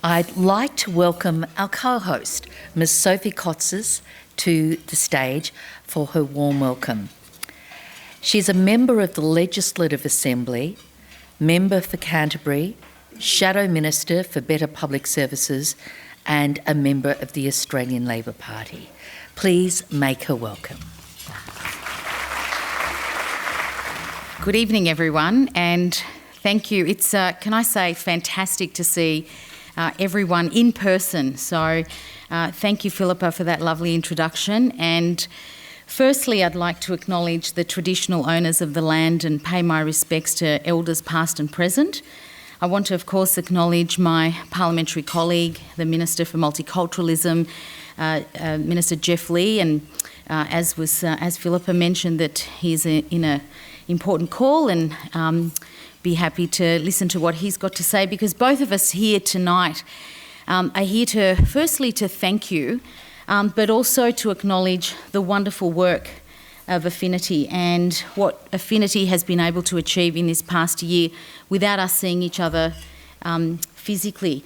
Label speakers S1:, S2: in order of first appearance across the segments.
S1: I'd like to welcome our co-host, Ms Sophie Cotsis, to the stage for her warm welcome. She's a member of the Legislative Assembly, member for Canterbury, Shadow Minister for Better Public Services, and a member of the Australian Labor Party. Please make her welcome.
S2: Good evening, everyone, and thank you. It's, can I say, fantastic to see everyone in person. So thank you, Philippa, for that lovely introduction. And firstly, I'd like to acknowledge the traditional owners of the land and pay my respects to elders past and present. I want to, of course, acknowledge my parliamentary colleague, the Minister for Multiculturalism, Minister Jeff Lee, and as Philippa mentioned, that he's in an important call, and be happy to listen to what he's got to say, because both of us here tonight are here to, firstly, to thank you, but also to acknowledge the wonderful work of Affinity and what Affinity has been able to achieve in this past year without us seeing each other physically.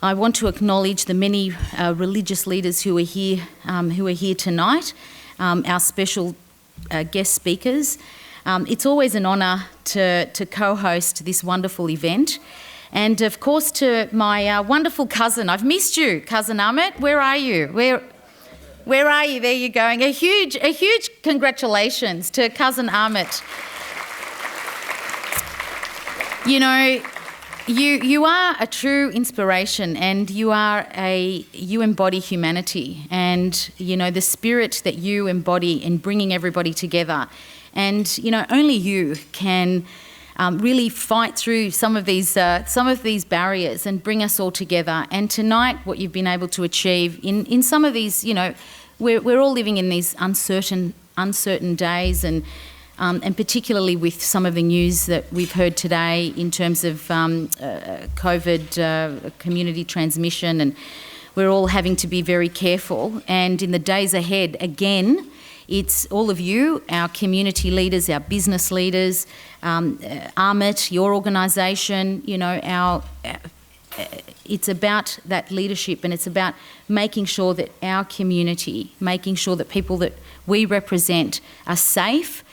S2: I want to acknowledge the many religious leaders who are here tonight, our special guest speakers. It's always an honour to co-host this wonderful event. And of course to my wonderful cousin. I've missed you, Cousin Ahmet. Where are you? Where are you? There you're going. A huge congratulations to Cousin Ahmet. You know, you are a true inspiration, and you embody humanity, and you know the spirit that you embody in bringing everybody together. And you know, only you can really fight through some of these barriers and bring us all together. And tonight, what you've been able to achieve in some of these, you know, we're all living in these uncertain days, and particularly with some of the news that we've heard today in terms of COVID community transmission, and we're all having to be very careful. And in the days ahead, again, it's all of you, our community leaders, our business leaders, Ahmet, your organisation, you know, it's about that leadership, and it's about making sure that our community, making sure that people that we represent are safe,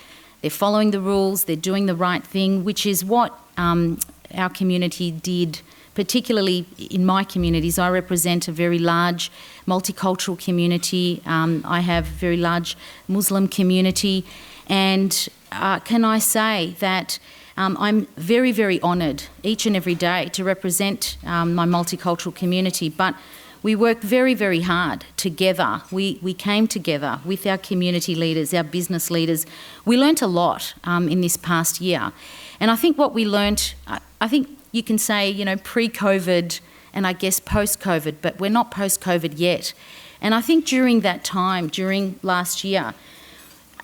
S2: they're following the rules, they're doing the right thing, which is what our community did. Particularly in my communities, I represent a very large multicultural community. I have a very large Muslim community, and can I say that I'm very, very honoured each and every day to represent my multicultural community. But we worked very, very hard together. We came together with our community leaders, our business leaders. We learnt a lot in this past year, and I think what we learnt, I think you can say, you know, pre-COVID and I guess post-COVID, but we're not post-COVID yet. And I think during that time, during last year,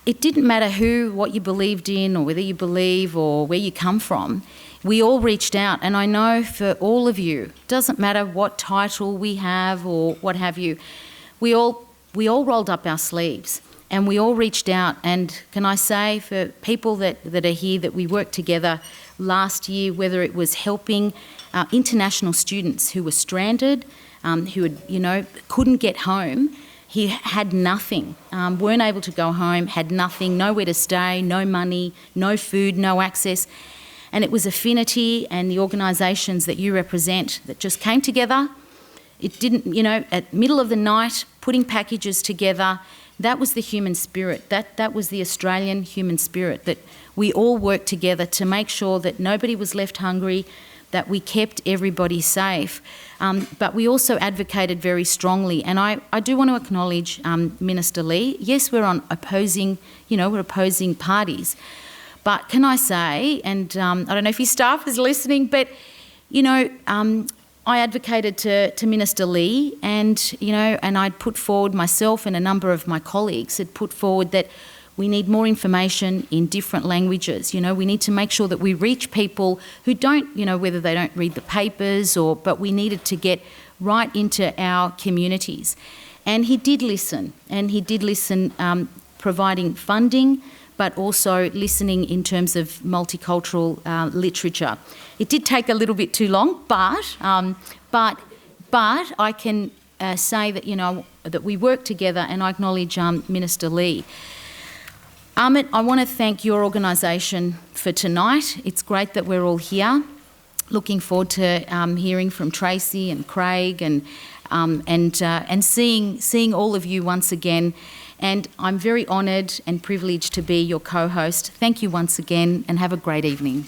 S2: it didn't matter what you believed in, or whether you believe or where you come from. We all reached out, and I know for all of you, doesn't matter what title we have or what have you, we all rolled up our sleeves. And we all reached out, and can I say, for people that are here, that we worked together last year, whether it was helping international students who were stranded, who had, you know, couldn't get home, he had nothing, weren't able to go home, had nothing, nowhere to stay, no money, no food, no access. And it was Affinity and the organisations that you represent that just came together. It didn't, you know, at middle of the night, putting packages together. That was the human spirit. That was the Australian human spirit, that we all worked together to make sure that nobody was left hungry, that we kept everybody safe. But we also advocated very strongly. And I do want to acknowledge Minister Lee. Yes, we're on opposing, you know, we're opposing parties. But can I say, and I don't know if your staff is listening, but, you know, I advocated to Minister Lee, and, you know, and I'd put forward, myself and a number of my colleagues had put forward that we need more information in different languages. You know, we need to make sure that we reach people who don't, you know, whether they don't read the papers but we needed to get right into our communities. And he did listen, providing funding, but also listening in terms of multicultural literature. It did take a little bit too long, but But I can say that, that we work together, and I acknowledge Minister Lee. Amit, I want to thank your organisation for tonight. It's great that we're all here. Looking forward to hearing from Tracy and Craig and seeing all of you once again. And I'm very honoured and privileged to be your co-host. Thank you once again, and have a great evening.